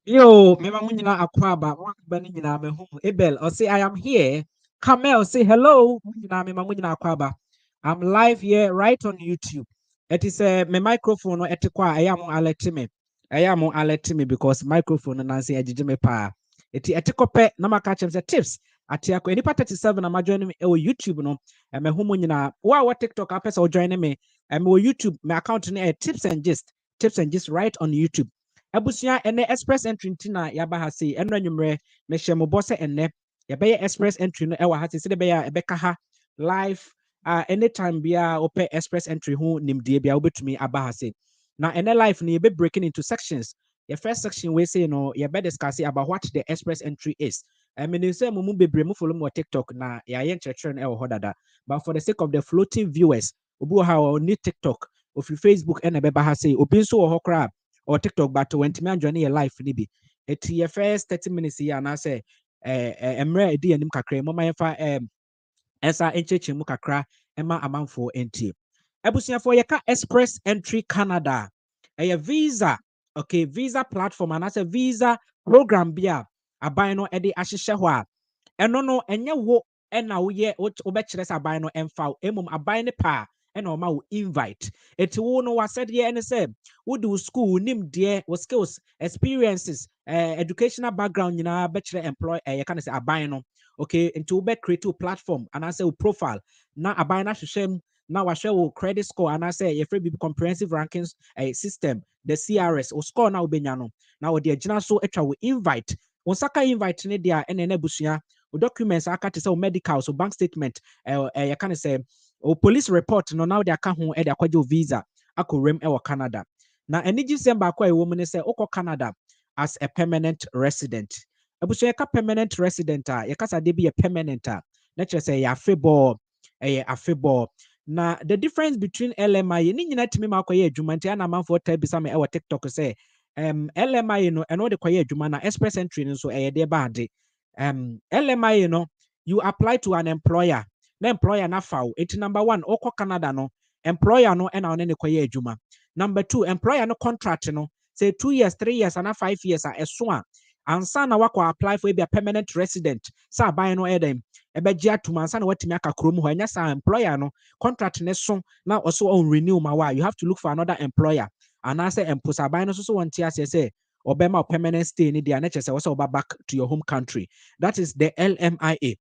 Yo, me mamunyina akwaba, bani nyina me home. Abel, or say I am here. Kamel, say hello. Munyina me mamunyina akwaba. I'm live here right on YouTube. It is my microphone no etikwa I am alert me. I am alert me because microphone na say ejije me pa. Eti etikope na maka chem say tips. Ati akọ enipa 37 na ma join me e YouTube no. Me home nyina. Wa TikTok apesa o join me. Me YouTube my account na tips and gist. Tips and gist right on YouTube. Abusua ene express entry ntina yaba ha sei eno anwumre me hye mo bose ene yɛbɛyɛ express entry no ɛwɔ ha sei sɛ de bɛyɛ a ɛbɛka ha live anytime bia open express entry ho nimdie bia wobɛtumi aba ha sei na ene live no yɛbɛ breaking into sections. Your first section we say no yɛbɛ discuss about what the express entry is. I mean say mo mu bebre mo follow mo TikTok na yɛayɛ nkyerɛkyerɛ no ɛwɔ hɔ dada, but for the sake of the floating viewers obi wɔ ha ɔni TikTok ofi Facebook ɛna ɛbɛba ha sei obi nso wɔ hɔ koraa or TikTok, but when Timmy join your life, nibi. It's your first 30 minutes here, and I say, Emre, D and Kakre, Mama, Esa, Enche Mukakra, Emma amount for NT. Ebusia for Yaka Express Entry Canada, a visa, okay, visa platform, and I say visa program, bia, a bino Eddie Ashishahwa, and no, and ya wo, and now ye, what obetches a bino and foul, emum a bino pa. And ma invite. It won't know what said here and say, who do school, nim dear, what skills, experiences, educational background, you know, bachelor employ, you can say a bino, okay, into be create a platform, and I say profile. Now a bino shame, now I show credit score, and I say, if we comprehensive rankings system, the CRS, or score now benyano. Now the general so extra will invite. On Saka invite ne dia and enebusia, documents I can't say medical, so bank statement, you can say. O police report no now they aka ho e de akwaje visa akorem e wo Canada. Na eni gisem ba kwa e wo mu ne se okọ Canada as a permanent resident. Abuso yeka permanent resident a yeka sa de bi permanent a na chere se ya afebo afebo. Na the difference between LMI ni nyina timi ma akwaye adwuma ntia na manfo ta bi sa me e wo TikTok say LMI no eno de kwaye adwuma na express entry no so e de ba ade. LMI no you apply to an employer na employer na foul. It's number one, oko Canada no, employer no and on any kwaye juma. Number two, employer no contract no, say 2 years, 3 years, and 5 years are a and son wako apply for a permanent resident. Sa buy no edem. Ebejia to man son what miaka krum when yes employer no contract ne so now also on renew my why. You have to look for another employer. And I say emposa buy no so one tia say Obama permanent stay in the NHS also back to your home country. That is the LMIA.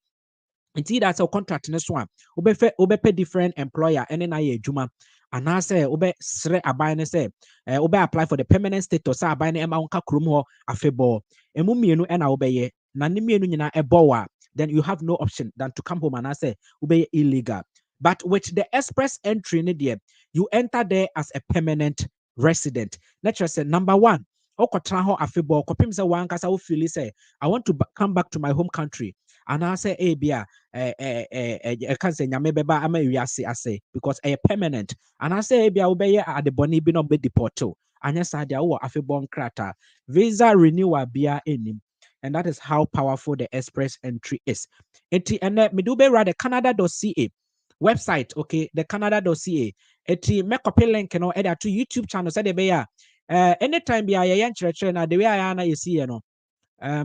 Until that's a contract in this one. Obefe different employer and then I juma. And I say obe sre abine say obe apply for the permanent status abine ema unka krumo afebo. Emu mienu ena obeye na ni mienu nyina ebowa. Then you have no option than to come home and I say obey illegal. But with the express entry in there, you enter there as a permanent resident. Let's just say number one. Okotra ho afebo kopim say wan kasa wo feel say I want to come back to my home country. And I say bia I can't say nyame beba ama wiase ase because permanent. And I say bia obeye at the boni bi no be deporto. Anya sa dia wo afebon krata. Visa renewal bia enim. And that is how powerful the express entry is. Eti ene medube ra the canada.ca website, okay, the canada.ca. Eti me copy link no e to YouTube channel say de be ya anytime bia ye nkyerɛkyerɛ na the way I na you see no.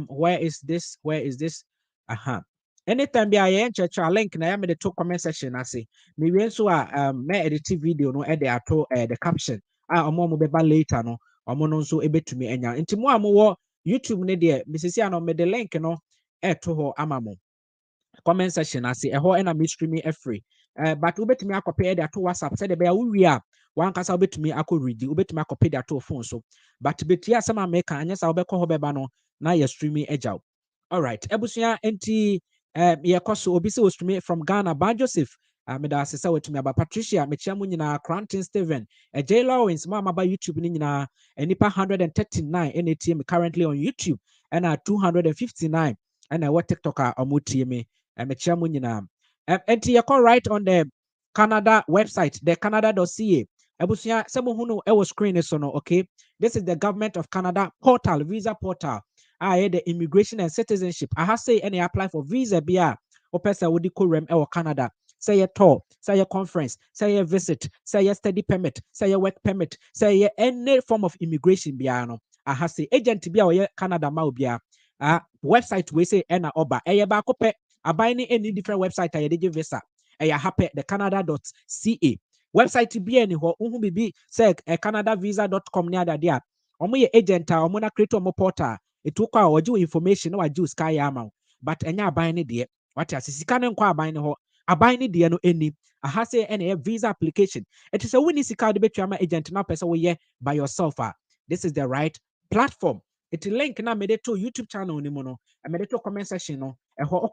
Where is this? Where is this? Uh-huh. Anytime be I church link na me the to comment section I say. Me we so me edit video no e dey ato the caption. Omo mo beba later no. Omo no so ebetumi enya. Nti mo amowo YouTube ne de mesisi ano me the link no e to ho ama mo. Comment section I say ho na me streaming free. But ubetumi akopɛ de ato WhatsApp say de be we a one kasa ubetumi akɔ read ubetumi akopɛ de ato phone so. But betia sama make anya sa obekɔ ho beba no na ye streaming agile. All right. Ebusuya enti ye koso obi se streaming from Ghana. Ban Joseph. Me da asesa wetumi aba Patricia me chia mu nyina Cranton Steven. J Lawrence mama ba YouTube ni nyina enipa 139 NATM currently on YouTube and 259 and what TikTok omutie me me chia mu nyina. Enti ye call right on the Canada website, the canada.ca. Ebusuya se mo hunu e wo screen so no, okay? This is the government of Canada portal, visa portal. The immigration and citizenship. I have say any apply for visa bia or person would rem or Canada. Say a tour, say a conference, say a visit, say a study permit, say a work permit, say any form of immigration biano. ahase agent bi a oye Canada ma obia website we say ena oba ba ko pe aban ni any different website a yede visa happy the canada.ca website bi any ho uhu bibi say canadavisa.com ni adade a omo ye agent a omo na create omo portal etu kwa oje information na waje sky ama but enya aban ni de what as sika ne nkwa aban ni ho aban ni de no eni ahase ena visa application it is a winning sika de betua ma agent na person we by yourself this is the right platform. It link na made to YouTube channel ni mo no. I made to comment section no. It will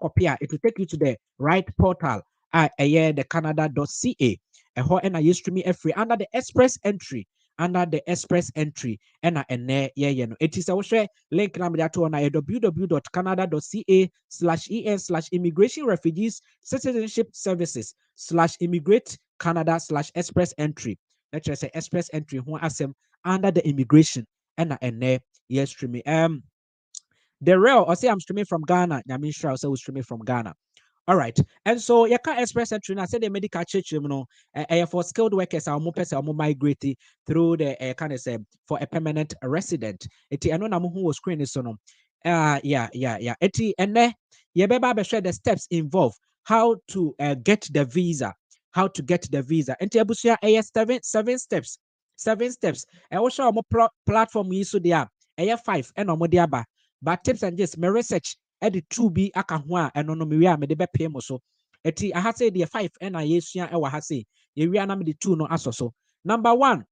take you to the right portal. The canada.ca. And I stream me free under the express entry. Under the express entry. And no. It is a link na made to on www.canada.ca/en/immigration refugees citizenship services/immigrate Canada/express entry. Let's just say express entry who asem under the immigration and yes streaming the real or say I'm streaming from Ghana. I mean sure also streaming from Ghana. All right. And so you can express entry. I said the medical church, for skilled workers, our person migrate through the kind of say for a permanent resident. Eti I know who was screen is no. Yeah. Eti and then you better share the steps involved. How to get the visa. How to get the visa. Enti abusia seven steps. 7 steps. I will show platform yi so there. 5 and omo but tips and just my research the 2B aka ho a eno no me me de be pay mo so eti aha say the 5 na yesua e wa ha say ye wi na me de 2 no aso so number 1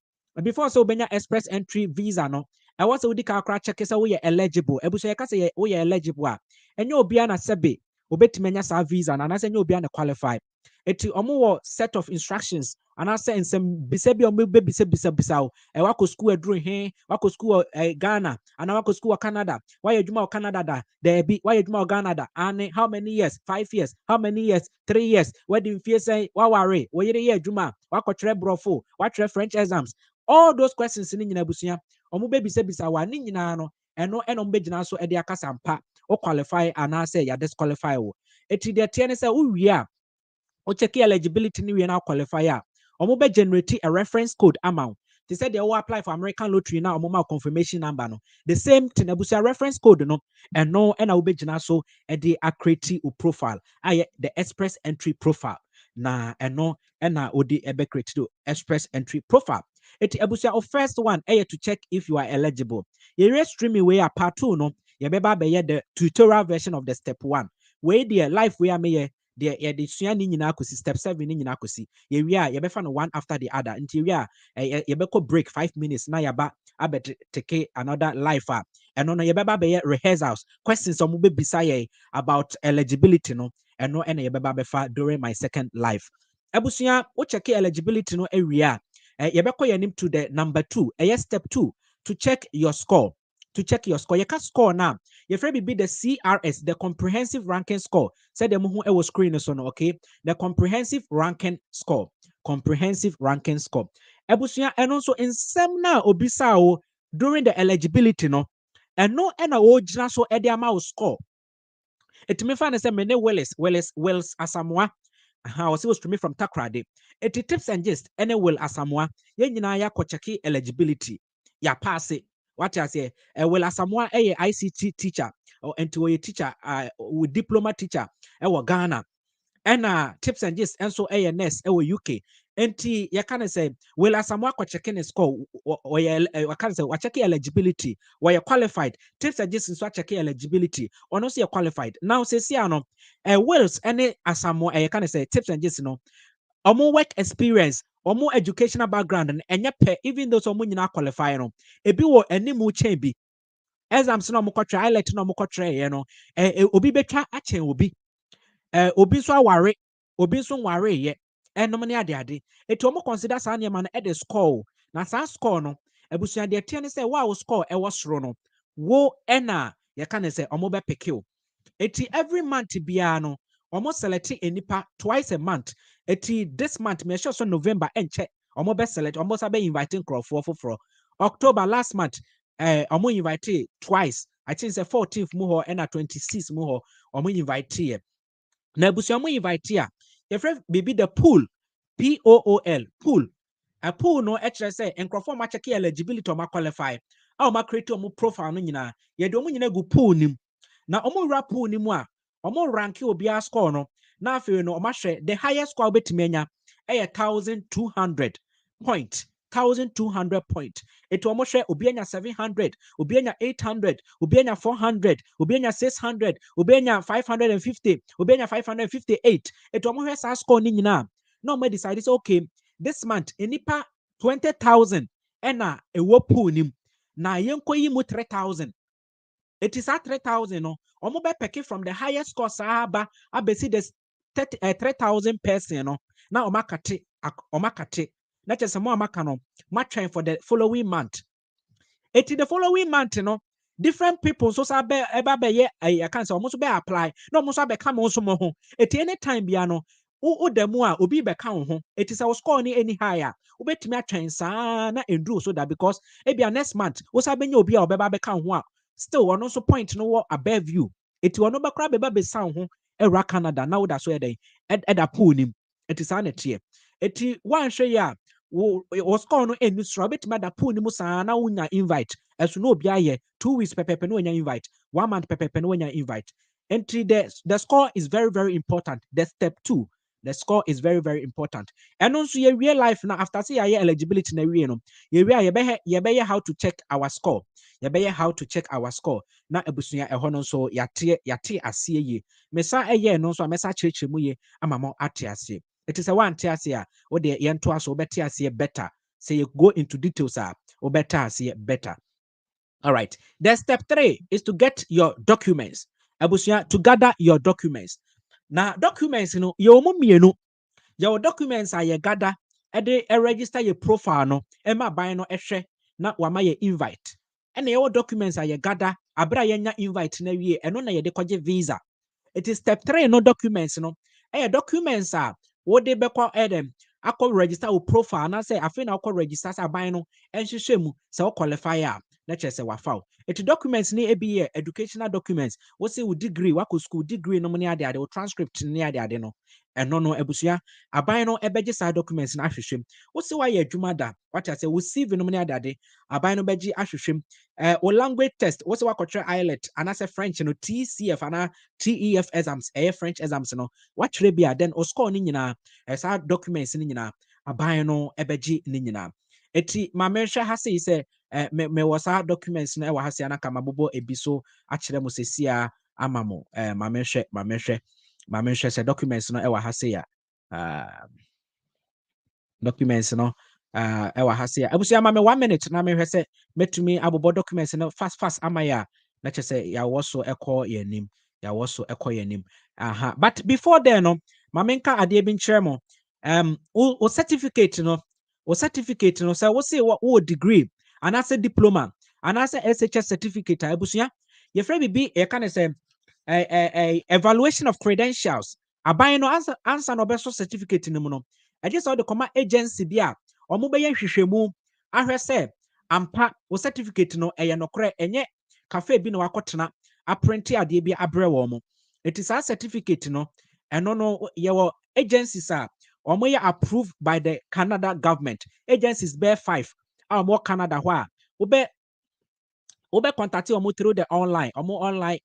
before so benya express entry visa no I was odi ka kra check say we eligible ebuso ye ka say we eligible a enye obi na sebe obetimenya sa visa na say enye obi na qualify eti omo wo set of instructions and I say nsem bisa bi omo be bisa o e wako school edru he wako school Ghana and wako school Canada why you o Canada da there be why you o Ghana da and how many years 5 years how many years 3 years wedding fee say wa ware we yere ye adwuma wako tre brofo wa tre French exams all those questions ni nyina busia omo be bisa wa ni nyina no eno mbe gina so e de akasa mpa o qualify and I say ya disqualify wo eti de tie ne say wo wi a o check eligibility ni we na qualify a omo be generate a reference code amount. They said they will apply for American lottery now omo confirmation number no the same thing abusia reference code no and no and I will be so and they accurate profile the express entry profile na and no and na odi ebe create to express entry profile it abusia of first one to check if you are eligible you streaming way a part 2 no you be the tutorial version of the step 1 where the life we are me the sua ni nyina akosi step 7 ni nyina akosi ye wi a ye be fa no one after the other until we a ye be ko break 5 minutes na ya ba abet take another life and no ye be ba be rehearsals questions omo be bisa ye about eligibility no and no and ye be ba be fa during my second life abusua o check eligibility no area ye be ko ye nim to the number 2 step 2 to check your score you can score now. Your friend be the CRS, the comprehensive ranking score. Said the who was screen so no, okay. The comprehensive ranking score. Comprehensive ranking score. Ebusia and also in some now obisao during the eligibility no. And no and a so ediama score. It may find say many Wells Asamoah. I was supposed to me from Takrade. It tips and just any will Asamoah. Yen ya kocheki eligibility. Ya pass it. What I say, well, Asamoah a ICT teacher or into a teacher with diploma teacher Ghana. And tips and just and so ANS UK. Enti ya can say, well, Asamoah checking a score or I can say, checking eligibility, where you're qualified. Tips and just so checking eligibility, or no, see you're qualified. Now, say, see, no, Wells, any Asamoah, I can say, tips and just no, or more work experience, or more educational background, and yet, even those who are qualifying, a be what any more chamber. As I'm saying, I let no more obi betra achen obi. Obi so aware obi so ware ye enom ne ade eto mo consider sa ne man e de score na sa score no ebusua de tie ne say wa wo score e wo soro no wo ena ye ka ne say omo be pick you eti every month bia no omo select enipa twice a month eti this month me sure so November enche omo be select omo sa be inviting crowd for October last month omo invite twice I think say 14th mu ho and 26th mu ho omo invite na busuamu invite a your friend baby the pool pool pool a pool no actually say enkrofo ma check eligibility or ma qualify a ɔma create ɔmo profile no nyinaa yɛde ɔmo nyinaa gu pool nim na ɔmo wura pool nim a ɔmo rank obiara score no na afei no ɔmo ahwɛ the highest score obetumi anya ɛyɛ 1,200 point 1,200 point etu ɔmo hwɛ obi anya 700 obi anya 800 obi anya 400 obi anya 600 obi anya 550 obi anya 558 etu ɔmo hwɛ saa score ni nyinaa na ɔmo decide say okay this month enipa 20,000 ɛna ɛwɔ pool nim na yɛnkɔ yi mu 3,000 it is at 3,000 no ɔmo bɛ pɛke from the highest score saa aba abɛsi the 3,000 person no na ɔmo akate na kyerɛ sɛ mo a maka no matwɛn for the following month eti the following month no different people so sa be eba be ye I can say almost be apply no almost be come also mo ho eti anytime bia no wo demu a obi be ka ho eti say wo score ni any higher wo betimi atwen saa na enduro so that because ebia next month wo sa benya obi a obeba be ka ho a still one also point no wo above you eti ono be kra be sound ho era Canada na wo da so eden eda pool nim eti sa na tie eti wan hwe ya wo score no enu sro betimi da pool nim saa na wonya invite as no obi aye 2 weeks pepepe no wonya invite 1 month pepepe no wonya invite entry the score is very very important the step 2 the score is very very important and also your real life now after say your eligibility na we no you be how to check our score you be how to check our score na ebusua ehɔ no so yate asie ye mesa eye no so mesa kyerɛkyerɛ mu ye amamo ate asie it is a one ate asie a wo de yento aso beti asie better say you go into details a wo better asie better. All right. Then step 3 is to get your documents. Abusia, to gather your documents. Now, documents, you know, your documents are your gather, and they register your profile, no, Emma buy no eshe, na wama ye invite. And your documents are your gather, abra yenya invite na wie, and on ye de visa. It is step 3, no documents, no. Documents are what they be call them. I call register with profile, and I say, I think I call register as a buy no, and she shemu, so qualifier. Let's just say wafau. It documents ni ebi educational documents. What say with degree, what school degree no money ade or transcript near the ade no. And no ebusia. Abai no ebeji side documents na ahwehwem. What say why you jumada? What I say we see no money ade. Abai no beji ahwehwem. O language test. What say what control IELTS and I say French no TCF and TEF exams. French exams no. What should be then o score ni nyina. Esa documents ni nyina. Abai no ebeji ni nyina. Eti ma menhwe ha say me was our documents na wa hase anaka mabobo ebiso akyere mo sesia amamo ma menhwe say documents no e wa hase ya documents no e wa hase ya abusia ma me 1 minute na me hwe say metumi abobo documents no fast amaya na che say ya woso ekọ yanim aha but before then no ma menka ade bi nkyere mo o certificate no say wo say wo degree and as a diploma and as a SHS certificate abusia your friend be e can say evaluation of credentials aban no answer no beso certificate no no I just saw the comma agency bia omo be ye hwehwemu ahwe say ampa wo certificate no eye nokre enye cafe bi no wakotena aprinte ade bi abre wo mo it is a certificate no eno no ye wo agencies are omo ye approved by the Canada government agencies bear 5 more Canada where ube contact you through the online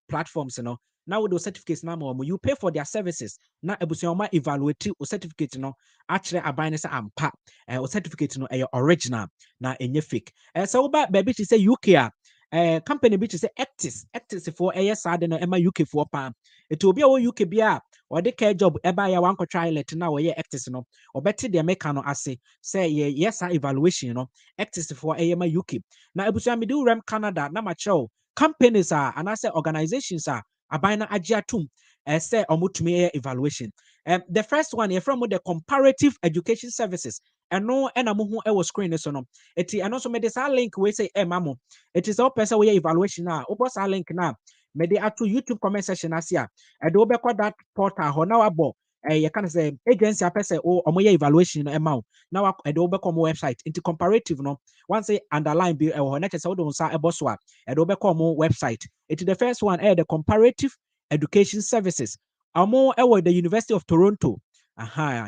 platforms now with those certificates now you pay for their services na ebusioma evaluate o certificate no actually abine say ampa o certificate no original na enye fake so uba baby to say UK company bi to say actis for sad no ema UK for pa it will be o UK bia or the care job eba ya wan ko try let na we actis no obeti de meka no ase say yes evaluation no actis for ema UK na ebusia me do rem Canada na ma show companies and I say organizations abina agiatum say omutumi evaluation the first one you from the comparative education services and no enamu hu screen so no eti and also me this link we say mamo it is all person we evaluation na obo sa link na me dey ato YouTube comment section asia e do be that portal ho na wabo you can say agency a person o omoye evaluation no ema na wa e do be come website into comparative no once say underline be ho na chese wo do sa e boso a e do be come website it is the first one the comparative education services amo the University of Toronto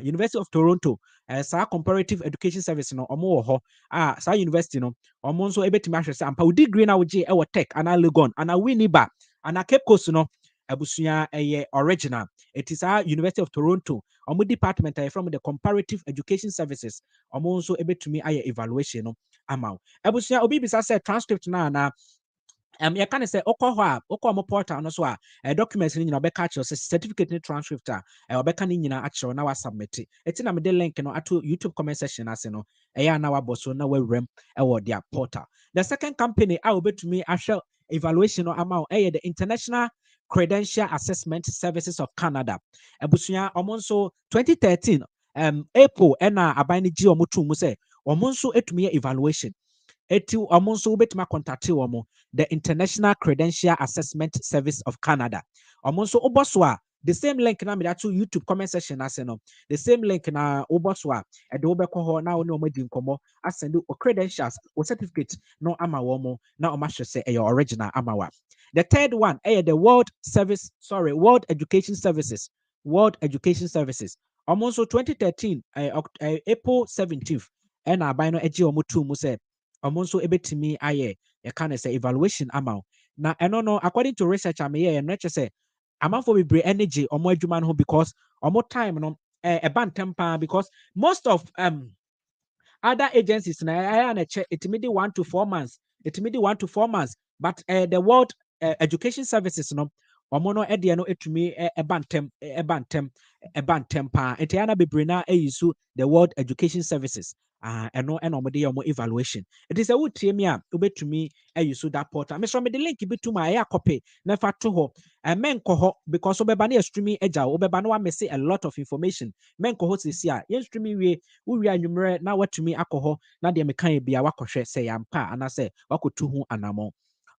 University of Toronto saa comparative education service no ɔmo wɔ hɔ saa university no ɔmo nso ebetumi ahwɛ sɛ ampa wo degree na wogye ɛwɔ tech ana legon ana winneba ana cape coast no abusua ɛyɛ original. It is our University of Toronto ɔmo department from the comparative education services ɔmo nso ebetumi ayɛ evaluation no ama wo abusua obi bisa sɛ transcript na you can say okɔ mo portal no so documents ni nyina obɛka akyerɛ sɛ certificate ni transcript obɛka ni nyina akyerɛ na wa submit eti na me de link no ato YouTube comment section ase no ɛyɛ na wabɔ so na wawrem ɛwɔ their portal. The second company obetumi ahwɛ evaluation no ama the International Credential Assessment Services of Canada. Abusua ɔmo nso 2013 April ɛna aban ni gye ɔmo to mu sɛ ɔmo nso etumi yɛ evaluation. Eti ɔmo nso wobɛtumi contact ɔmo the International Credential Assessment Service of Canada. Ɔmo nso wobɔ so the same link na me da to YouTube comment section ase no the same link na wobɔ so ɛde wobɛkɔ hɔ na wo ne ɔmo di nkɔmmɔ asend o credentials o certificate no ama wɔn na ɔmo ahwɛ sɛ ɛyɛ original ama wa. The third one the World Education Services. World Education Services. Ɔmo nso 2013 April 17th ɛna aban no agye ɔmo to mu sɛ ɔmo nso ebetumi ayɛ yɛka ne sɛ evaluation ama wo. Na ɛno no according to research ameyɛ no kyerɛ sɛ amanfo bebree energy ɔmo adwuma no ho because ɔmo time no ɛba ntɛm paa because most of other agencies na ɛyɛ na ɛkyɛ etimi de 1 to 4 months etimi de 1 to 4 months but the World Education Services no ɔmo no ɛdeɛ no etumi ɛba ntɛm paa eti ana bebree na ɛyisu the World Education Services ɛno ɛna ɔmo de yɛ ɔmo evaluation. It is a wotie mi a wobɛtumi ɛyisu that portal. Mesrɛ me de link bi to ma ɛyɛ akɔpɛ na fa to hɔ menkɔ hɔ because wobɛba na yɛ streaming agya wobɛba na wamese a lot of information menkɔ hɔ sisi a yɛn streaming wie wowie anwummerɛ na watumi akɔ hɔ na deɛ meka yɛ bia wakɔhwɛ sɛ yɛampa anasɛ wakɔtu ho anamɔ.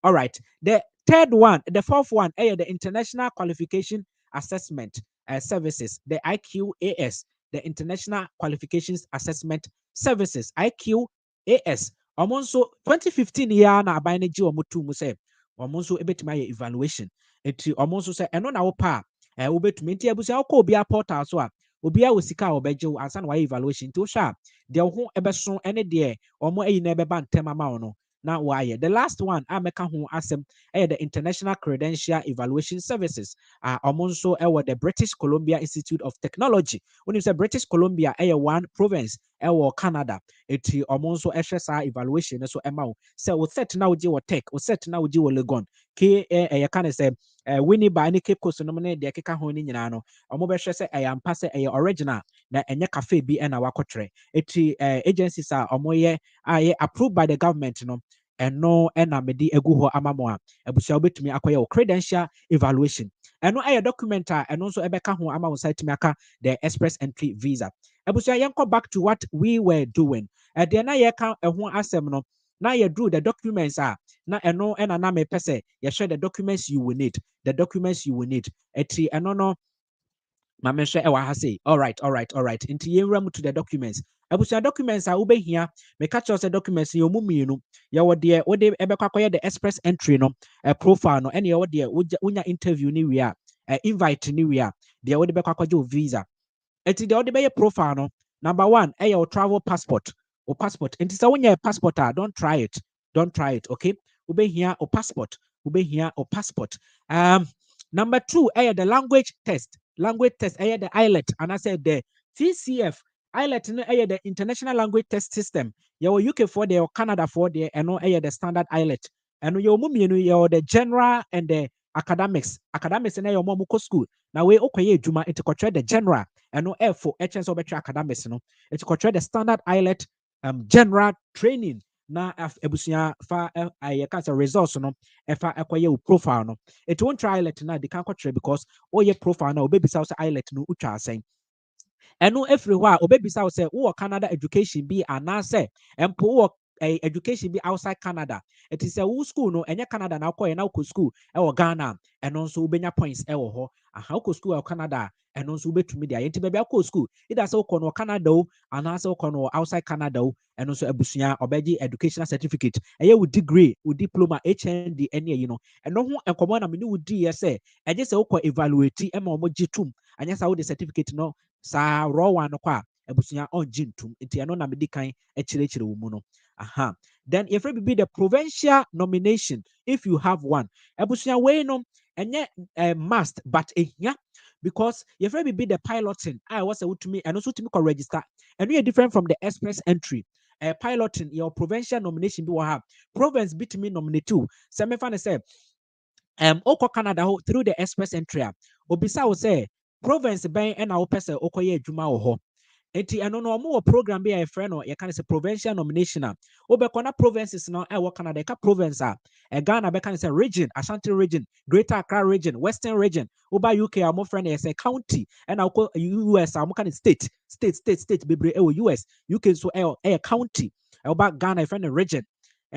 All right, the fourth one the International Qualification Assessment Services, the IQAS, the International Qualifications Assessment Services, IQAS. Omonso 2015 year na aban gye omo tu mu sɛ omonso ebetumi ayɛ evaluation. Eti omonso sɛ ɛno na wo pa wobetumi nti abusia wokɔ obi a portal so a obi a wo sika a obɛgye wo ansa na wayɛ evaluation. Nti wo hwɛ a deɛ wo ho ɛbɛso ɛne deɛ omo ayi na ɛbɛba ntɛm ama wo no na wayɛ. The last one meka ho asɛm the International Credential Evaluation Services. Omonso the British Columbia Institute of Technology. When you say British Columbia one province Canada. Eti omonso saa evaluation so ɛma sɛ wo set na wogye wo tech wo set na wogye wo legon ke yɛka ne sɛ Winneba ne Cape Coast no ne deɛ keka ho ne nyinaa no ɔmo bɛhwɛ sɛ ɛyɛ ampa sɛ ɛyɛ original na ɛnyɛ cafe bi ɛna wakɔtrɛ. Eti agencies a ɔmo yɛ approved by the government no ɛno ɛna mede egu hɔ ama mo a abusua wobɛtumi akɔyɛ wo credential evaluation. Ɛno ɛyɛ document a ɛno nso ɛbɛka ho ama wo sɛ tumi aka the express entry visa. Abusua yɛnkɔ back to what we were doing. Deɛ na yɛka ɛho asɛm no na yɛduru the documents a na ɛno ɛna na mepɛ sɛ yɛhwɛ the documents you will need. Eti ɛno no ma menhwɛ ɛwɔ ha sei. All right. Nti yɛnwura mu to the documents. Abusua documents a wobɛhia meka kyerɛ sɛ documents yɛ ɔmu mmienu yɛwɔ deɛ wode ɛbɛkɔ akɔyɛ the express entry no profile no ɛne yɛwɔ deɛ wonya interview ne wie a invite ne wie a deɛ wode bɛkɔ akɔgye wo visa. Eti deɛ wode bɛyɛ profile no number 1 ɛyɛ wo travel passport. O passport nti sɛ wonya passport a don't try it, okay? Wobɛhia o passport. Number 2 the language test the IELTS and I said the TCF IELTS no the International Language Test System. Your UK for the Canada for the the standard IELTS. And your mummy the general and the academics na your mom school. Now we okay juma it control the general and no F for HNS or better academics no. It control the standard IELTS general training. Na ebusia fa cancer results no efa ekwaye wo profile no it won't try let na they can control because your profile na obebisa say IELTS no utwa asen eno every hɔ a obebisa say wo Canada education bi anase empo wo education bi outside Canada. It is a school no enye Canada na akɔ na ukɔ school ɛwɔ Ghana ɛno nso wobenya points ɛwɔ hɔ aha ukɔ school ɛwɔ Canada ɛno nso wobɛtumi de ayɛ nti baabi akɔ school either sɛ ukɔ no Canada o anaasɛ ukɔ no outside Canada o ɛno nso abusua ɔbɛgye educational certificate ɛyɛ wo degree wo diploma HND ɛne ɛyi no ɛno ho nkɔmɔ na me ne wo di yɛ sɛ ɛgye sɛ ukɔ evaluate ɛma ɔmo gye tum anya sɛ wo de certificate no saa raw one no kɔ a Ebusuya on jintum. Enti ano na medi kan echire wo mu no. Aha. Then if it be the provincial nomination, if you have one, ebusuya we no enye must, but ehia because if it be the piloting, I was to me and also to me register, and we are different from the express entry. Piloting your provincial nomination be have province bit me nominate too. So me fan say oko Canada through the express entry. Obisa wo say province ben and our person okoye adwuma wo ho. Enti eno no mo program be a friend no ye kan say provincial nomination a obekona provinces no e wo Canada ka province a Ghana be kan say region, Ashanti region, Greater Accra region, Western region, oba UK a mo friend say county and US a mo kan state bebre e wo US, UK so e county, oba Ghana friend region,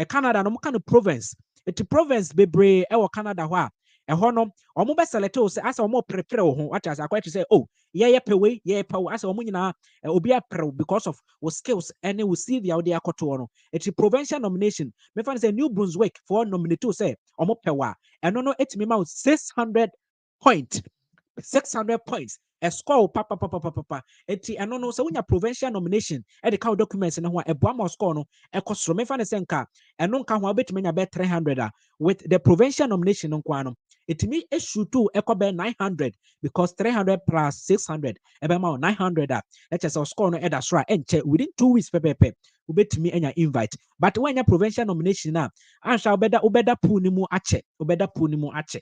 Canada no mo kan province. Eti province bebre e wo Canada ho a ɛhɔ no ɔmo bɛ select o sɛ asa ɔmo prepare wo ho what as akwa to say oh yeah pɛ wei yeah pɛ wo asa ɔmo nyinaa obi apere because of wo skills and we see the audio akoto no it's a provincial nomination me fan say New Brunswick for nominate to say ɔmo pɛ wa ɛno no etimi ma 600 point 600 points a score papa eti ɛno no sɛ wonya provincial nomination ɛde ka documents no ho a ɛboa ma score no ɛkɔ soro me fan say nka ɛno nka ho abetumi nya bɛ 300 with the provincial nomination no nko ano etimi issue to ɛkɔ bɛ 900 because 300 plus 600 ɛbɛ ma 900 ɛkyɛ sɛ score no ɛda soro a ɛnkyɛ within 2 weeks pɛpɛpɛ wobɛtumi anya invite but when your provincial nomination na anhwɛ wobɛda pool ni mu akyɛ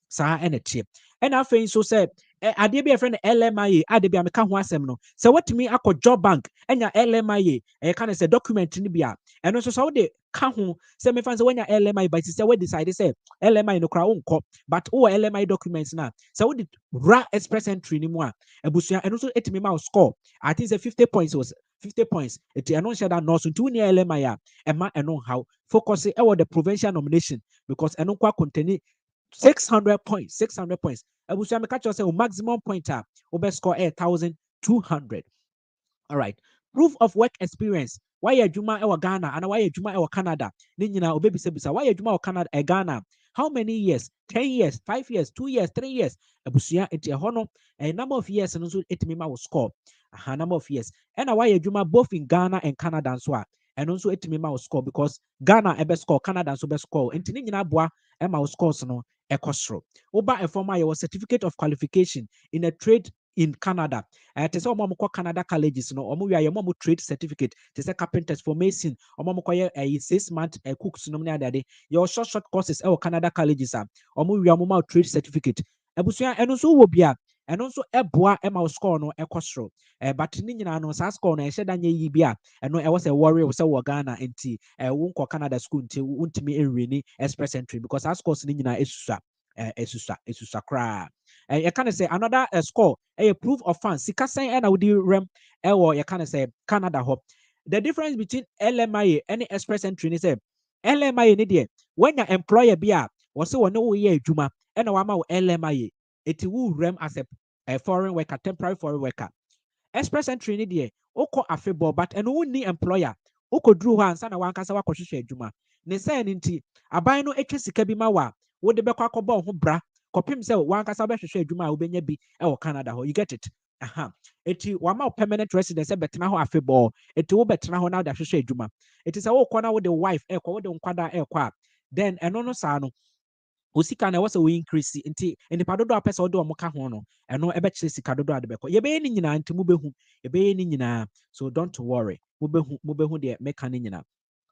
saa ɛna tie ɛna afei nso sɛ adeɛ bi a yɛfrɛ no LMIA adeɛ bi a meka ho asɛm no sɛ watumi akɔ job bank ɛnya LMIA ɛyɛ ka no sɛ document no bi a ɛno nso sɛ wode ka ho sɛ mefa sɛ wanya LMIA but sɛ wodecide sɛ LMIA no koraa wonkɔ but wowɔ LMIA documents no a sɛ wode wura express entry no mu a abusua ɛno nso ɛtumi ma wo score I think sɛ 50 points was 50 points ɛti ɛno nhyɛ da nɔɔso nti wonni LMIA a ɛma ɛno nhaw focus ɛwɔ the provincial nomination because ɛno nkɔ akɔntani 600 points. Abusua meka kyerɛ sɛ maximum point a wobɛ score 1,200. All right. Proof of work experience. Why you adwuma ɛwɔ Ghana and why you adwuma ɛwɔ Canada? Ne nyinaa obebisa. Why you adwuma ɛwɔ Canada Ghana? How many years? 10 years, 5 years, 2 years, 3 years. Abusua enti ɛhɔ no a number of years no nso etimi ma wo score. A number of years. And why you adwuma both in Ghana and Canada nso a ɛno nso etimi ma wo score because Ghana ɛbɛ score, Canada nso bɛ score. Enti ne nyinaa boa ɛma wo scores no ɛkɔ soro. Oba ɛfɔm a yɛwɔ certificate of qualification in a trade in Canada. Te sɛ ɔmo kɔ Canada colleges no ɔmo wia ɔmo trade certificate te sɛ carpenters for mason ɔmo kɔ yɛ 6 month cooks no ne ade your short courses ɛwɔ Canada colleges a ɔmo wia ɔmo ma trade certificate abusua ɛno nso wɔ bia ɛno nso ɛboa ɛma score no ɛkɔ soro but ne nyinaa no saa score no ɛhyɛ da nyɛ yi bi a ɛno ɛwɔ sɛ worry sɛ wɔ Ghana nti wo nkɔ Canada school nti wontumi enwini express entry because saa scores ne nyinaa esusua koraa you can say another score a proof of funds sika sɛn ɛna wodi rem ɛwɔ you can say Canada hɔ the difference between LMIA and express entry is say LMIA ne deɛ when your employer bi a wɔsɛ wɔne wo yɛ adwuma ɛna wama wo LMIA eti wo rem as a foreign worker, temporary foreign worker. Express entry ne deɛ wokɔ afebɔ but ɛno wonni employer wokɔduru hɔ ansa na wankasa wakɔhwehwɛ adwuma ne sɛ ne nti aban no atwa sika bi ma wo a wode bɛkɔ akɔbɔ wo ho bra kɔpem sɛ wankasa bɛhwehwɛ adwuma a wobɛnya bi ɛwɔ Canada hɔ you get it eti wama wo permanent residence ɛbɛtena hɔ afebɔ eti wo bɛtena hɔ na wode ahwehwɛ adwuma eti sɛ wokɔ na wode wife ɛkɔ wode nkwada ɛkɔ a then ɛno no saa no osika na ɛwɔ sɛ wo increase nti nipa dodo a pɛ sɛ ɔde ɔmo ka ho no ɛno ɛbɛkyerɛ sika dodo a de bɛkɔ yɛbɛyɛ ne nyinaa nti mobɛhu yɛbɛyɛ ne nyinaa so don't worry mobɛhu deɛ mɛka ne nyinaa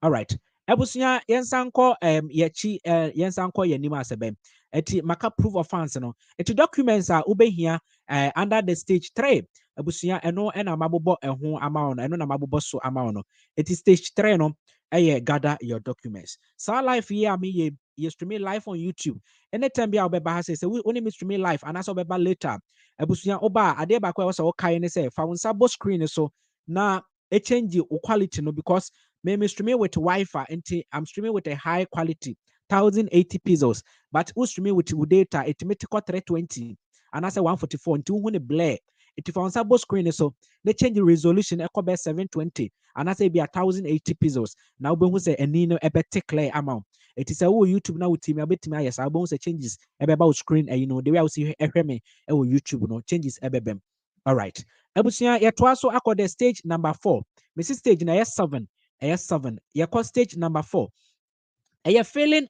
all right abusua yɛnsa nkɔ yɛkyi yɛnsa nkɔ yɛnim asɛbɛm eti maka proof of funds no eti documents a wobɛhia under the stage 3 abusua ɛno ɛna mabobɔ ɛho ama wo no ɛno na mabobɔ so ama wo no eti stage 3 no ɛyɛ gather your documents saa life yi a meyɛ you stream live on YouTube. Anytime you be bahasa say we only stream live and also be later. Ebusuya oba ade ba kwa also kai ne say fa wonsa bo screen so na e change the quality no because me streaming with Wi-Fi and I'm streaming with a high quality 1080 pixels but we streaming with data it make 320 and I say 144 until when it blur it fa wonsa bo screen so they change the resolution e ko be 720 and I say be 1080 pixels now be who say any no e be clear amount. It is a YouTube now with me. I bet me yes, I bounce changes about screen. You know the way I see me. YouTube no changes ebebem. All right. Ebusia yɛtoa so akɔ the stage number 4. Mesi stage na 7. 7. Yɛkɔ stage number 4. Filling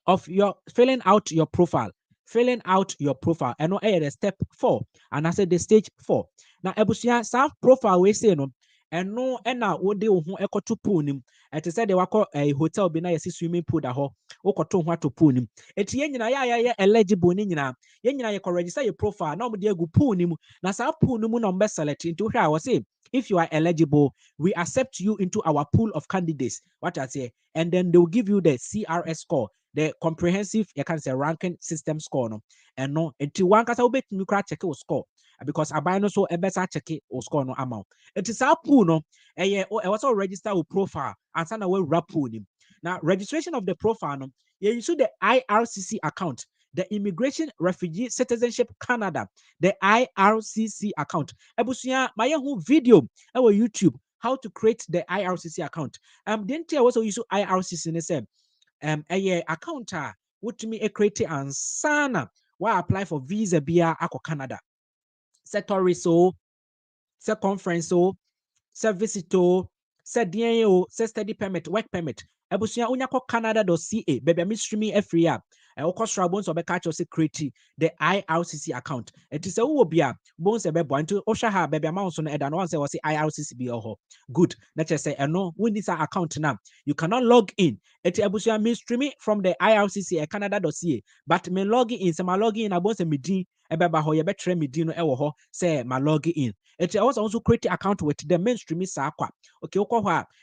out your profile. Filling out your profile. And no the step 4. And I said the stage 4. Now ebusia self profile we say no. And no ena wo de wo ho ekoto pool nim. Et say de wakɔ a hotel bi na yesi swimming pool da ho. Wokoto ho ato pool nim. Et ye nyina ya eligible ni nyina. Ye nyina ye register your profile na mo de agu pool nim. Na self pool nim no mbe select into hwe I was say if you are eligible, we accept you into our pool of candidates. What I say, and then they will give you the CRS score, the comprehensive, you can say ranking system score. No, and no, until one case will be you can check your score because I buy no so a better check it or score no amount. It is our pool no, and also register with profile and send away rap pool. Now registration of the profile no, you use the IRCC account. The Immigration Refugee Citizenship Canada, the IRCC account. Ebusia, my video our YouTube how to create the IRCC account. Didn't I also use IRCC in the same a account what me a create and sana why apply for visa via ako Canada. Sector so, se conference so, se visitor, se DNO, se study permit, work permit. Ebusia unya ko Canada.ca, baby me streaming every year. Okosra bones obeka cho se create the IRCC account. It is a wobia bones ebebo into osha ha baby amount so no eda no one say was IRCC be ho. Good. Let's just say no when this account now you cannot log in. It ebusia me streaming from the IRCC Canada.ca, but me log in say my login in abon say me din ebeba ho ye betre me din no ewo ho say my log in. It also create account with the mainstream sakwa. Okay,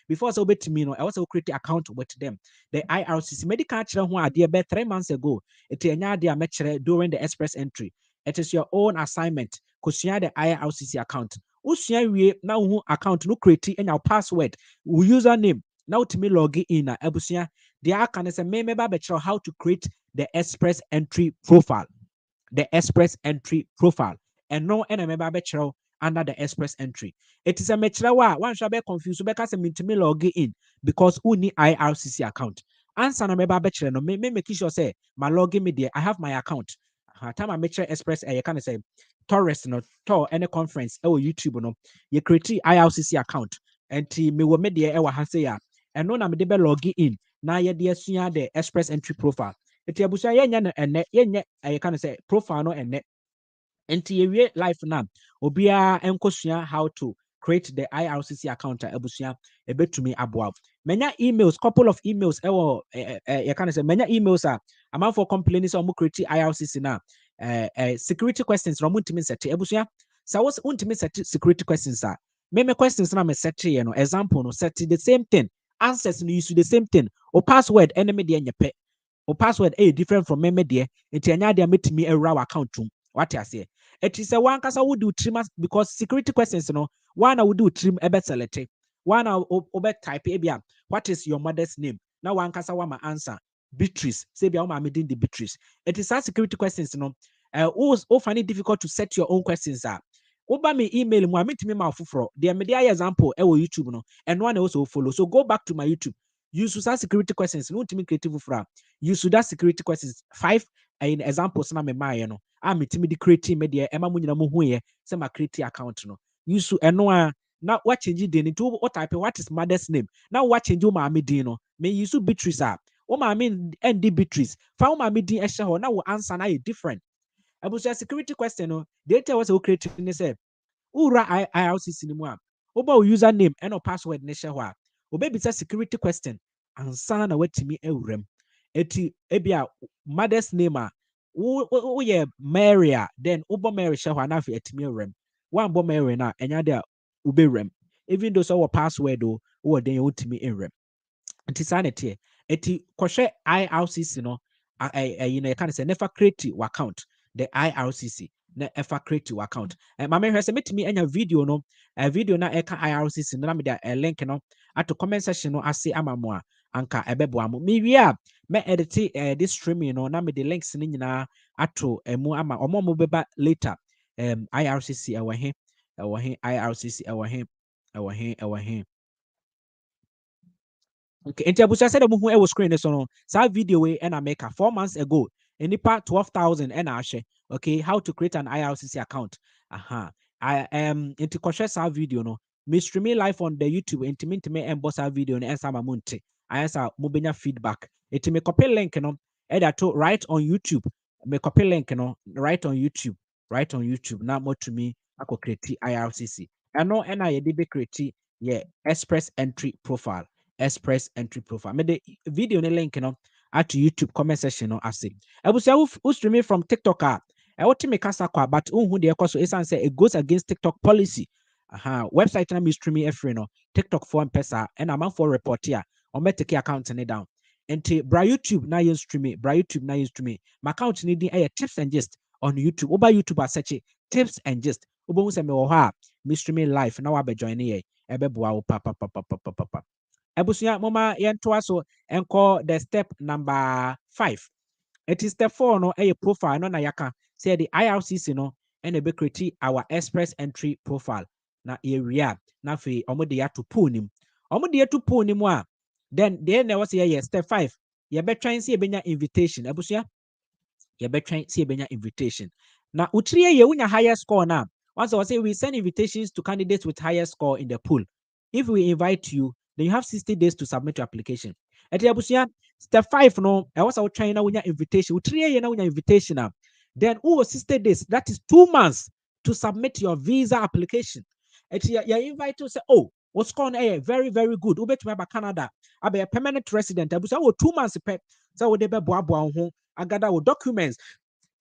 before so bet me no, I also create account with them. The IRCC medical actually who are there 3 months ago. It enya dia mechere during the express entry. It is your own assignment. Kusua the IRCC account. Usua we now who account no create and your password, username. Now to me log in na ebusia. There can say me bechere how to create the express entry profile. The express entry profile. And no and member bechere under the express entry. It is a metrawa. One shall be confused. Because me log in because who need IRCC account. Answer na meba bechere no me make sure say my login me there. I have my account. Time I make express you can say Taurus no tour any conference or YouTube no you create IRCC account and me wo me there e ha say ya and no na me de be log in na ye de asua the express entry profile. It abusia ye nya no enne ye nya you can say profile no enne. Enti yewie life na obia enkosua how to create the IRCC account abusua ebetumi aboa. Menya emails, couple of emails ewo you can say menya emails amount for complaining so create IRCC na security questions no muntimi set abusua sa was untimi set security questions me questions na me set ye no example no set the same thing, answers no use the same thing or password enemy de nyepe or password different from me de enti anya de metimi ewura account tum. What I say? It is a one case I would do trim because security questions, one I would do trim a better letter. One I would type ebia. What is your mother's name? Now one case I want my answer. Beatrice. Say be my meeting the Beatrice. It is a security questions, oh find it difficult to set your own questions Oba me email mo amit me ma fufuro. The media example YouTube no and one also follow. So go back to my YouTube. Use that security questions. No to me creative fufuro. Use that security questions 5 in examples na me no. I'm timid creating media Emma Munina Muhuye, say my create account no. You so eno now what change it into what type what is mother's name? Now what change you mommy dino? May you so Beatrice Oh my mean ND Beatrice. Found my meeting a show now answer now different. I was a security question no. Data was creating they say Ura IRCC ni mu Oba username and no password ne hye ho a obebisa security question ansa na watimi ewurem eti ebia mother's name wo ye Mary then Oba Mary hye ho na afi atimi ewurem one bo Mary na enya de ubewurem even though so password wo den wotimi ewurem enti sanete eti kohwe IRCC no you know you can say never create your account the IRCC na ever create your account mama hwese metimi anya video no video na eka IRCC na me da link no ato comment section no ase amamo a anka ebebo amo me wi a me edit this streaming no na me the links ni nyina ato emu ama omo beba later IRCC ewo he IRCC ewo he okay, enti abusa said mu hu e screen so no. Sa video we and I make 4 months ago. Enipa 12,000 and ashe. Okay, how to create an IRCC account. Aha. I am into cautious our video no. Me streaming live on the YouTube into me and boss our video no answer mamunte. I answer mobile feedback. It me copy link no. Either to right on YouTube. Me copy link no right on YouTube. Right on YouTube. Now more to me I could create IRCC. And no and I did create yeah express entry profile. Express entry profile. Me the video ne link no at YouTube comment section no ase. I will say who streaming from TikTok ɛwote me kasa kwa but unhu de ɛkɔ so esan say it goes against TikTok policy. Website na me streaming every no TikTok for mpesa and amount for report here on me take account ne down. Enti bra YouTube na yen streaming, bra YouTube na yen streaming. My account ne din tips and gist on YouTube. Oba YouTube a search tips and gist. Oba hu say me wo ha me streaming live na wa be join ye. Ebe boa wo pa pa pa pa pa pa pa. Ebusua mama yen toa so enko the step number 5. It is step 4 no profile no na yaka say the IRCC no and be create our express entry profile na area na fe omo de ya to pull nim omo de to pull nim a then there was say step 5 ye be try say benya invitation abusua ye be try say benya invitation na utrie ye unya higher score na once I say we send invitations to candidates with higher score in the pool. If we invite you, then you have 60 days to submit your application. At Yabusia, step 5 no, I was out trying now invitation. Utrie na unya invitation na. Then 60 days, that is 2 months to submit your visa application. At you invite to say, oh, what's going on? Very, very good. Ube to me Canada. I be a permanent resident. Abusia 2 months pe. So we de be boa ho. I gather documents.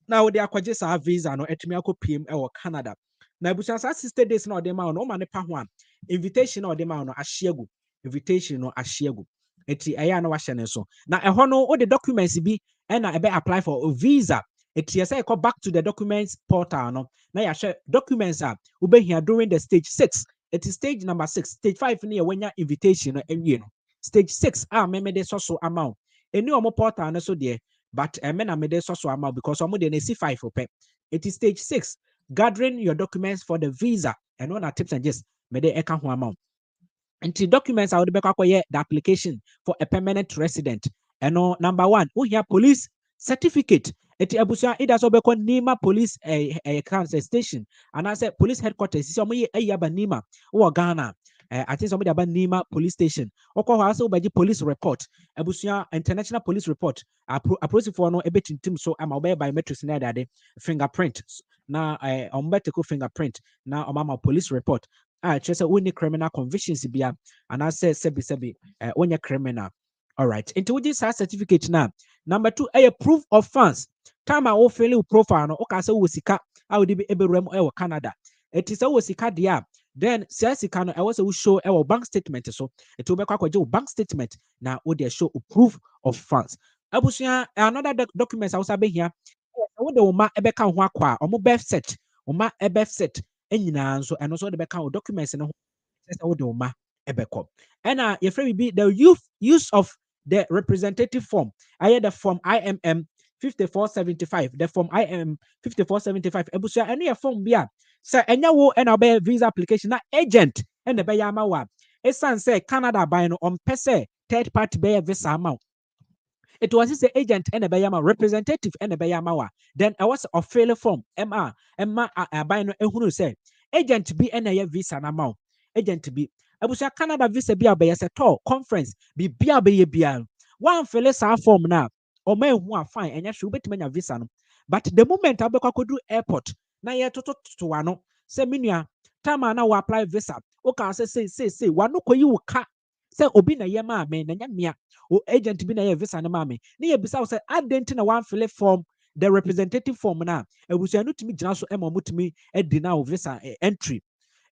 Now they akwaje sa visa no etumi akopiem e wo Canada. Na abusa sa 60 days na odema no ma ne pa ho a invitation na odema no ahyeagu. Invitation no ahyeagu. Eti eya na wahye ne so. Na eho no o the documents bi e na ebe apply for a visa. Eti say go back to the documents portal no. Na ya hye documents a ubehia during the stage 6. It is stage number 6. Stage 5 ne wenya invitation no ewie no. Stage 6 me de so amount. Eni omo portal no so de but men are made so amount because some de see 5 for pep. It is stage 6. Gathering your documents for the visa and one tips and just made eka ho amount. And the documents I would be the application for a permanent resident. And number 1, we have police certificate. Eti abusia ida so beko Nima police station and I said police headquarters. So me yaba Nima or Ghana. I think somebody about Nima police station. Oko also by the police report. Abusia international police report. Approach for no ebet team so I'm aware biometrics na dade fingerprint. Na ombeteko fingerprint. Na omama police report. Just a only criminal convictions bia and I say sebi only criminal. All right. Into this certificate now. Number 2, a proof of funds. Time I will fill profile no okay so sika I would be able to Canada. It is a sika dia. Then sika no I was show our bank statement so it will be bank statement now would show proof of funds. Abusia another documents I was here. What the uma ebeka ho akwa omo birth set uma birth set enyina nso eno so de beka documents no what the uma ebeko. And if we be the use of the representative form. I had the form IMM 5475. The form IMM 5475. Ebusia any form bia. Say enya wo and obey visa application na agent and the bayama wa. Esan say Canada by no on pese third party bay visa amount. It was his agent and a bayama representative and a bayama. Then I was a failure form. Emma by no ehunu say agent be and a visa amount. Agent be abusia Canada visa bia be a tall conference be bia be bia. One fele sa form na or men who are fine and you should bet many visa no. But the moment I could do airport na ye to wano say minia time na we apply visa. Okay, say wano ko you ka say obi na ye ma me na nya o agent bi na ye visa na ma me. Na ye bisa say adent na one fele form the representative form na abusia no timi gina so e mo mutimi e di na visa entry.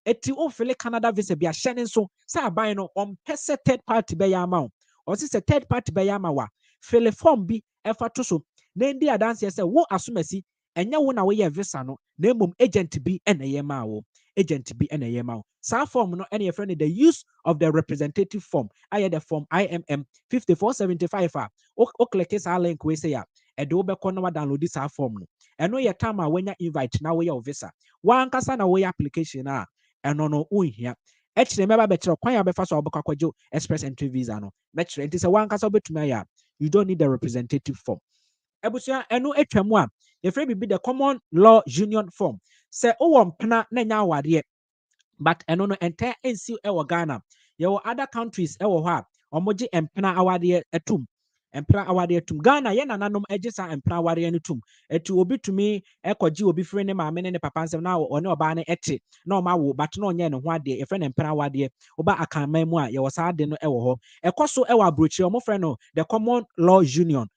Eti o fele Canada visa bi a hyene so say aban no on pese third party be ya ma o si say third party be ya ma wa fele form bi e fa to so na ndi adanse say wo asomasi enya wo na wo ye visa no na emom agent bi e na ye ma wo agent bi e na ye ma wo sa form no e na ye friend the use of the representative form aye the form IMM 5475 o click sa link we say ya e de wo be ko na wa download sa form no eno ye time a wenya invite na wo ye visa wan kasa na wo ye application a eno no unhia actually member better kwan ya befa so obekwajo express entry visa no better enti se wan kasa obetuma ya you don't need the representative form ebusia eno atwamu a yefre bi the common law union form Se o mpena na nya awade but eno no ente ensi ewo Ghana ye wo other countries ewo ho a omoje empena awade etum empena awade etum Ghana ye nananom egisa empena awade ne tum etu obi tumi ekoji obi frɛ ne maame ne papa nsɛm na one oba ne ete na oma wo but na onye ne ho ade e frɛ ne empena awade oba akanman mu a ye wo saa ade no ewo ho ekoso ewo abrochire omo frɛ no the common law union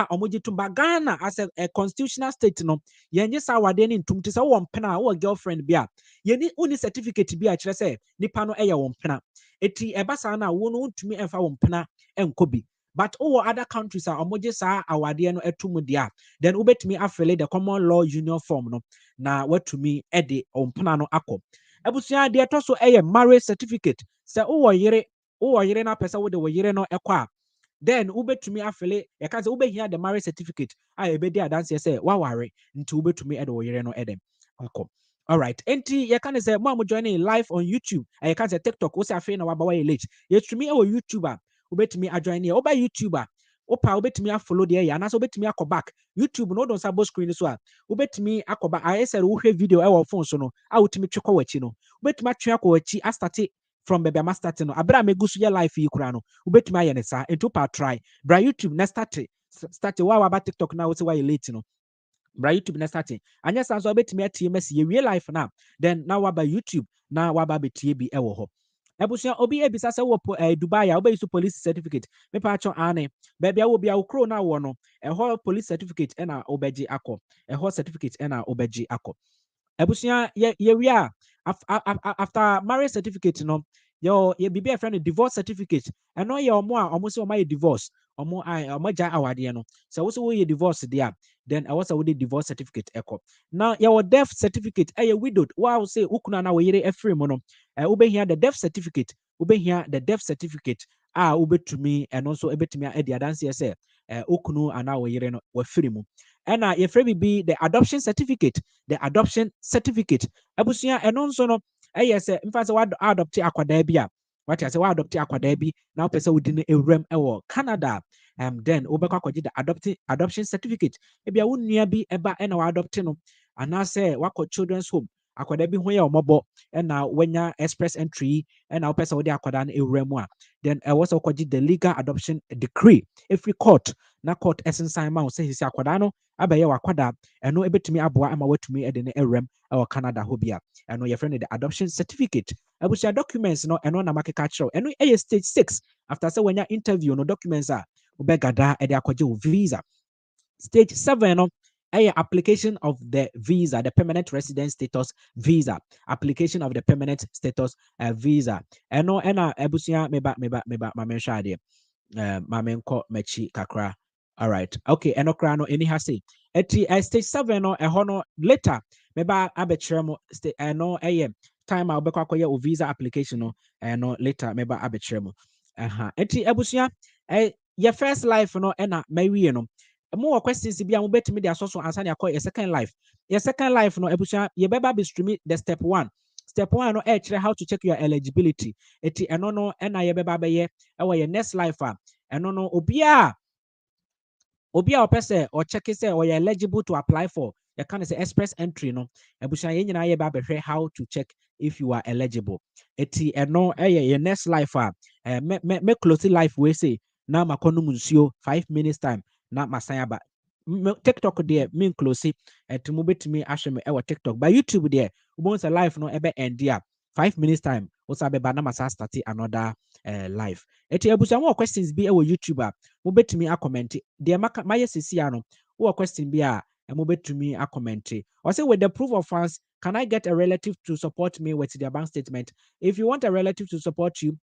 omoji tum ba Ghana as a constitutional state no yenye sa awade ne ntum te sɛ wo mpena wo girlfriend bi a yeni uni certificate bi a kyerɛ sɛ nipa no ɛyɛ wɔn pena eti ɛba saa na wo no ntumi ɛmfa wɔn pena ɛnkɔ bi but over other countries a ɔmogye saa awadeɛ no ɛtum dia then wobɛtumi afele the common law union form no na watumi ɛde wɔn pena no akɔ abusua deɛ ɛtɔ so ɛyɛ marriage certificate sɛ wowɔ yere na pɛ sɛ wode wo yere no ɛkɔ a then wobɛtumi afele yɛka sɛ wobɛhia the marriage certificate a ɛbɛdi adanseɛ sɛ waware nti wobɛtumi ɛde wo yere no ɛdɛm akɔ. All right. Enti you can say mom joining live on YouTube. And you can say TikTok. What's your friend about why late? You to me our YouTuber. Ubet me a join here. Oba YouTuber. Opa ubet me a follow the area. And also ubet me a go back. YouTube no don't sabo screen as well. Ubet me a go back. I said we video our phone so no. I would me choko wechi no. Ubet me choko wechi. I started from baby I'm starting no. Abra me gusu ya live yi kura no. Ubet me a yenesa. Into pa try. Bra YouTube na start. Wow about TikTok now. What's why late no. Bra YouTube na starting anya san so obetimi atie mesi ye real life na then na waba YouTube na waba betie bi ewo ho ebusua obi ebisa se wo Dubai a obeyiso police certificate me pa acho ane bebia wo bia wo kro na wo no eho police certificate na obeji akọ eho certificate na obeji akọ ebusua ye wi a after marriage certificate no ye bibi a friend divorce certificate eno ye omo a omo se omo ye divorce omo ja awade no so wo se wo ye divorce dia then I was with divorce certificate echo. Now your death certificate a widowed. Wow, say ukuna na we free mono. Ube here the death certificate. Ube here the death certificate. Ube to me and also ebe to me at the dance say ukunu and now we no we free mo. And if free be the adoption certificate. The adoption certificate. Abusia and also no. Yes, in fact, what adopt akwadabia. What I say, what adopt akwadabia. Now person within a realm Canada. Then obekwa kwaji the adoption certificate ebia wo nua bi eba na wa adopt no anase wako children's home akwada bi ho ya omobo na wanya express entry na opesa wo de akwada na ewura mu a then was kwaji the legal adoption decree every court na court essensan ma wo say hisi akwada no abaye wakwada eno ebetumi aboa ama watumi ede ne ewram e Canada ho bia eno ye friend the adoption certificate abusia documents no eno na makeka kiro eno stage 6 after say wanya interview no documents a ubegada ede akwaje visa stage 7 no application of the visa the permanent resident status visa application of the permanent status visa eno ena ebusia meba ma menhwa ade ma menko machi kakra all right okay eno kra no eni ha say eti stage 7 no eho no later meba abekire mo eno time a obekwa akoye o visa application no eno later meba abekire mo eti ebusia your first life no ena mawie no more questions bia mo betimi dia so ansa na your second life no ebusia ye beba be stream the step 1 no how to check your eligibility eti eno no ena ye beba be ye your next life eno no obia opese or check say or you're eligible to apply for you can say express entry no ebusia ye nyina ye ba behwe how to check if you are eligible eti eno your next life me close life we say na makono nsuo 5 minutes time na masan aba TikTok there mean close eti mo betimi ahwe me e TikTok by YouTube there ubon say life no ebe end there 5 minutes time osa beba na masa start another life eti ebusia mo questions bi e YouTube mo betimi a comment there my sisi ano wo question bi a mo betumi a comment or say with the proof of funds can I get a relative to support me with their bank statement if you want a relative to support you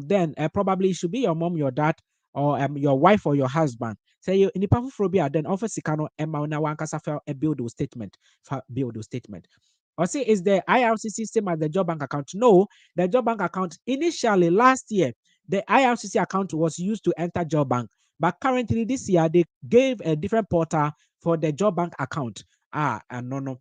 then probably it should be your mom your dad or your wife or your husband say you in the phobia then office cano na wankasa a build statement or say is the IRCC same as the job bank account? No, the job bank account initially last year the IRCC account was used to enter job bank, but currently this year they gave a different portal for the job bank account. No.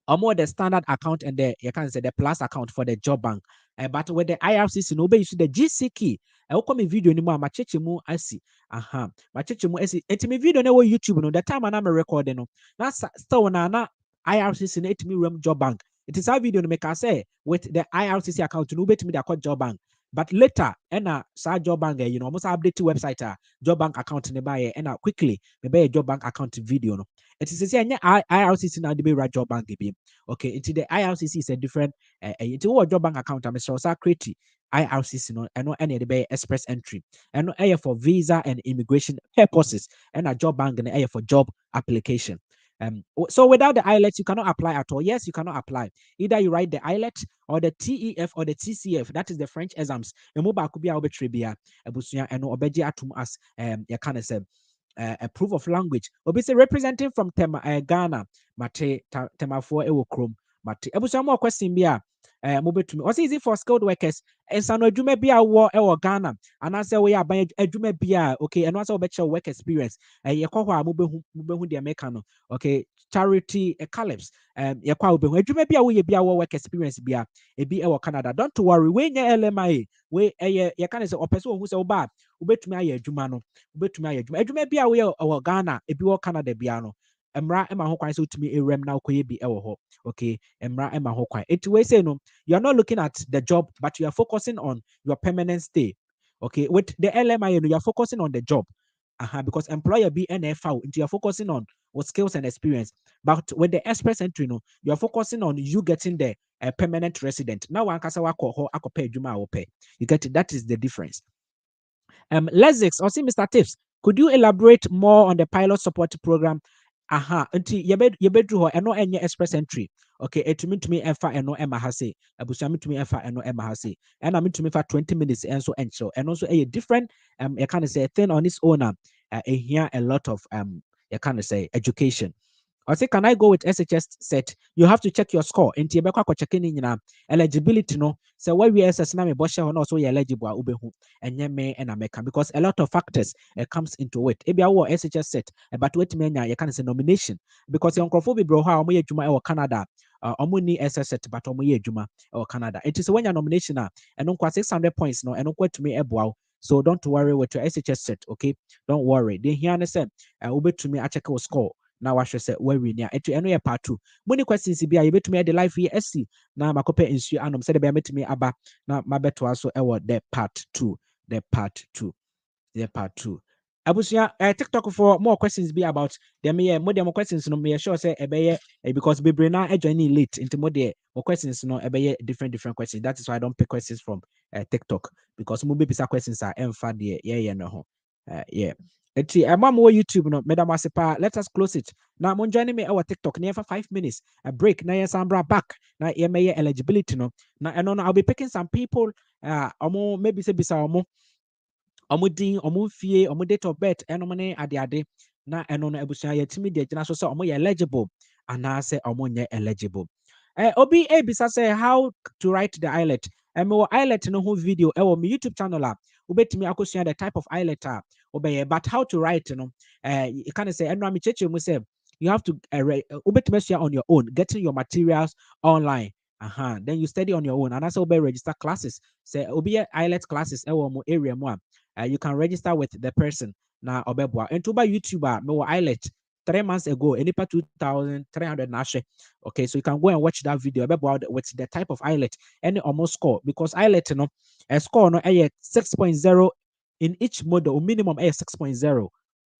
Or more the standard account and the you can say the plus account for the job bank. But with the IRCC, no use the GC key. I will come video anymore. My church mu I see. My church mu I see. It's me video na YouTube no. The time I'm recording no. That's still na IRCC na etimi rem job bank. It is our video no make say with the IRCC account no betimi the account job bank. But later, sa job bank, almost update to website, job bank account nearby, quickly, maybe a job bank account video. No, it is say IRCC now the right job bank. Okay, into the IRCC is a different, it's a job bank account. I'm so create IRCC, no, and no any the express entry, and no air for visa and immigration purposes, and a job bank and air for job application. So without the IELTS, you cannot apply at all. Yes, you cannot apply. Either you write the IELTS or the TEF or the TCF. That is the French exams. Emu could be a trivia. Ebusuya and obeji atum as you can say a proof of language. Obviously representing from Ghana. Mate tema for ewo krom. Mate ebusuya more question be to me. What's easy for skilled workers? And so no jume be a war ewo Ghana. And I say we are by a jume be okay. And also bet your work experience. Ye kwa mube de mekano. Okay, charity calypse. Ye kwa ube jume be a we be a work experience be a be ewo Canada. Don't worry. We nye LMI. We ye can say or person who say oba ubetumi aye adwuma no ubetumi aye adwuma bi a we Ghana ebi wo Canada bia no emra ema ho kwan so utumi erem na ukoye bi ewo ho. Okay, emra ema ho kwan it we say no you are not looking at the job but you are focusing on your permanent stay. Okay, with the LMI you are focusing on the job. Because employer be NFO, you are focusing on what skills and experience. But with the express entry, no, you are focusing on you getting the permanent resident. Now, one kasa wako ho akope juma ope. You get it? That is the difference. Lexix, or see Mr. Tips, could you elaborate more on the pilot support program? Until you bedru ho eno enye express entry. Okay, it mean to me efa eno ema hase. Abusami to me efa eno ema hase. And I mean to me for 20 minutes and so and so. And also a different you can say thing on its own. Here a lot of you can say education. I say, can I go with SHS set? You have to check your score. Inti ebekwa ko checking in eligibility no. So why we assess na me bosha no so you eligible ubehu enye me and America because a lot of factors comes into it. Ebi awo SHS set but wait me you can say nomination because your be bro ha omo ye dwuma e Canada. Omo ni SHS set but omo ye dwuma e Canada. It is when your nomination and on 600 points no and on to me eboa. So don't worry with your SHS set, okay? Don't worry. They hear and say ube to me I check your score. Now I should say where we near it to part 2. Many questions be able to me the life here SC. Now my copy issue and said about me about now my better also the part 2. The part 2. The part 2. Abusia TikTok for more questions be about them here more questions no me sure say because be now I join late into more questions no different questions. That is why I don't pick questions from TikTok because more bisa questions are emfa there yeah no yeah. Eti mama YouTube no madam asepa let us close it. Now mon join me our TikTok near for 5 minutes a break na yes ambra back na ye eligibility no na no I'll be picking some people maybe say bisa omo din omo fie omo date of birth eno ne ade na eno no abusua yetimi de gina so omo ye eligible ana say omo nye eligible obi ebisa say how to write the eyelet me eyelet no ho video wo me YouTube channel a obetimi akosua the type of eyelet obey but how to write no you can say eno am cheche mu say you have to obetimi share on your own getting your materials online. Then you study on your own and also be register classes say obi eyelet classes mo area mo you can register with the person na obeboa and to buy YouTuber me eyelet 3 months ago enipa 2,300 nashe. Okay, so you can go and watch that video about with the type of eyelet any almost score because eyelet no a score no 6.0 in each model minimum 6.0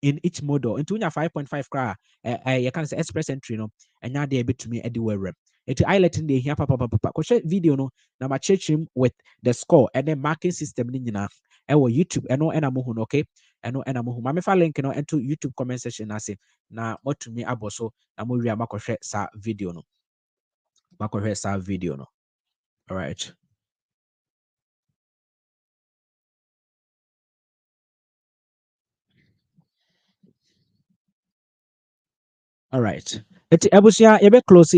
in each model into 5.5 cra you can say express entry no and now they bit to me anywhere it highlighting the here papa video no na ma him with the score and then marking system ni nyina YouTube eno ena mo hu okay eno ena mo hu ma me fa link no into YouTube comment section ase na motumi aboso na mo wi amakohwe sa video no makohwe sa video no. All right. All right. Ebusia, ebe close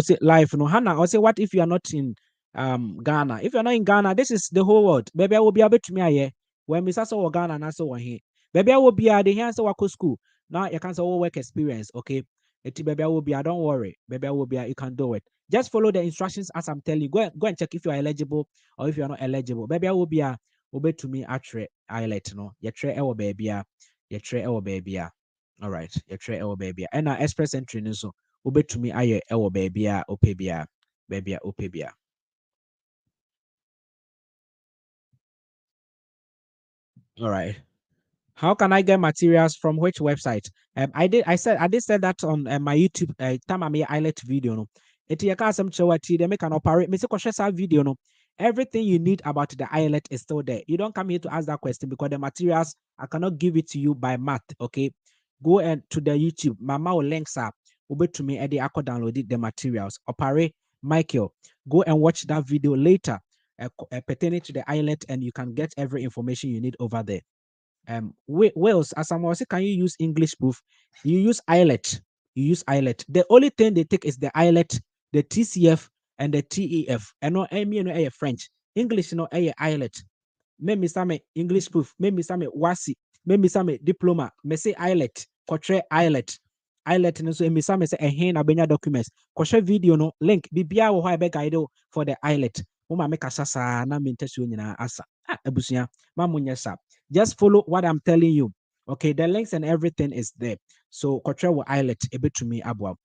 it live. No, Hannah, or say, what if you are not in Ghana? If you're not in Ghana, this is the whole world. Baby, I will be able to me here. When Miss Sasso Ghana and also here. Baby, I will be at the hands of wako school. Now you can say work experience. Okay. Baby, I will be. Don't worry. Baby, I will be. You can do it. Just follow the instructions as I'm telling you. Go and check if you are eligible or if you are not eligible. Baby, I will be a obey to me at I let no. You try our baby. You try our baby. All right, you try our baby. And express entry so wobetumi ayɛ ɛwɔ baabi a opɛ bia baabi a opɛ bia. All right. How can I get materials from which website? I did say that on my YouTube time I highlight video no. Eti yaka some chawati they make an operate. Me say video no. Everything you need about the islet is still there. You don't come here to ask that question because the materials I cannot give it to you by math. Okay, go and to the YouTube. Mama will links up. Ube to me, Eddie. I could download it, the materials. Operate Michael. Go and watch that video later pertaining to the islet, and you can get every information you need over there. Wales, as someone say, can you use English proof? You use islet. You use islet. The only thing they take is the islet, the TCF, and the TEF. And no, a French. English, a islet. Me same English proof. Me same wasi. Me same diploma. Me say islet. Portray islet. Islet no so me same say hen abenya documents. Koshe video no link. Bibia wo ho guide for the islet. Mama make asasa na me ntasuo nyina asa. Abusia. Mamunya sa. Just follow what I'm telling you. Okay, the links and everything is there. So Kotre islet a bit to me abwa.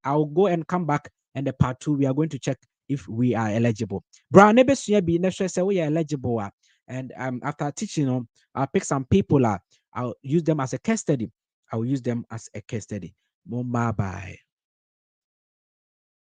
I'll go and come back and the part 2 we are going to check if we are eligible. Brown nebesua be say we are eligible. And after teaching I'll pick some people I'll use them as a case study. I'll use them as a case study. Bye bye.